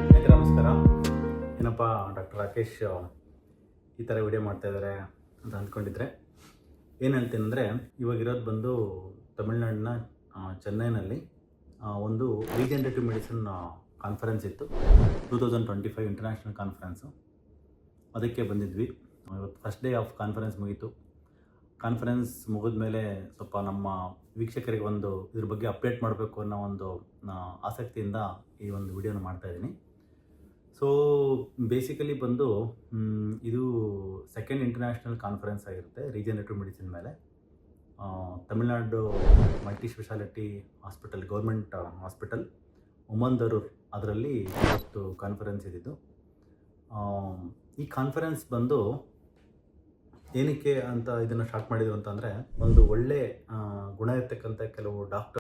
ಸ್ನೇಹಿತರೆ ನಮಸ್ಕಾರ. ಏನಪ್ಪ ಡಾಕ್ಟರ್ ರಾಕೇಶ್ ಈ ಥರ ವಿಡಿಯೋ ಮಾಡ್ತಾಯಿದ್ದಾರೆ ಅಂತ ಅಂದ್ಕೊಂಡಿದ್ರೆ ಏನು ಹೇಳ್ತೀನಂದರೆ, ಇವಾಗಿರೋದು ಬಂದು ತಮಿಳ್ನಾಡಿನ ಚೆನ್ನೈನಲ್ಲಿ ಒಂದು ರೀಜನರೇಟಿವ್ ಮೆಡಿಸಿನ್ ಕಾನ್ಫರೆನ್ಸ್ ಇತ್ತು. 2025 ಇಂಟರ್ನ್ಯಾಷನಲ್ ಕಾನ್ಫರೆನ್ಸು. ಅದಕ್ಕೆ ಬಂದಿದ್ವಿ. ಇವತ್ತು ಫಸ್ಟ್ ಡೇ ಆಫ್ ಕಾನ್ಫರೆನ್ಸ್ ಮುಗೀತು. ಕಾನ್ಫರೆನ್ಸ್ ಮುಗಿದ ಮೇಲೆ ಸ್ವಲ್ಪ ನಮ್ಮ ವೀಕ್ಷಕರಿಗೆ ಒಂದು ಇದ್ರ ಬಗ್ಗೆ ಅಪ್ಡೇಟ್ ಮಾಡಬೇಕು ಅನ್ನೋ ಒಂದು ಆಸಕ್ತಿಯಿಂದ ಈ ಒಂದು ವಿಡಿಯೋನ ಮಾಡ್ತಾಯಿದ್ದೀನಿ. ಸೊ ಬೇಸಿಕಲಿ ಬಂದು ಇದು ಸೆಕೆಂಡ್ ಇಂಟರ್ನ್ಯಾಷನಲ್ ಕಾನ್ಫರೆನ್ಸ್ ಆಗಿರುತ್ತೆ ರೀಜನರೇಟಿವ್ ಮೆಡಿಸಿನ್ ಮೇಲೆ. Tamil Nadu multi speciality hospital, government hospital Omandurar, ಅದರಲ್ಲಿ ಇವತ್ತು ಕಾನ್ಫರೆನ್ಸ್ ಇದ್ದಿದ್ದು. ಈ ಕಾನ್ಫರೆನ್ಸ್ ಬಂದು ಏನಕ್ಕೆ ಅಂತ ಇದನ್ನು ಸ್ಟಾರ್ಟ್ ಮಾಡಿದ್ರು ಅಂತಂದರೆ, ಒಂದು ಒಳ್ಳೆ ಗುಣ ಇರ್ತಕ್ಕಂಥ ಕೆಲವು ಡಾಕ್ಟರ್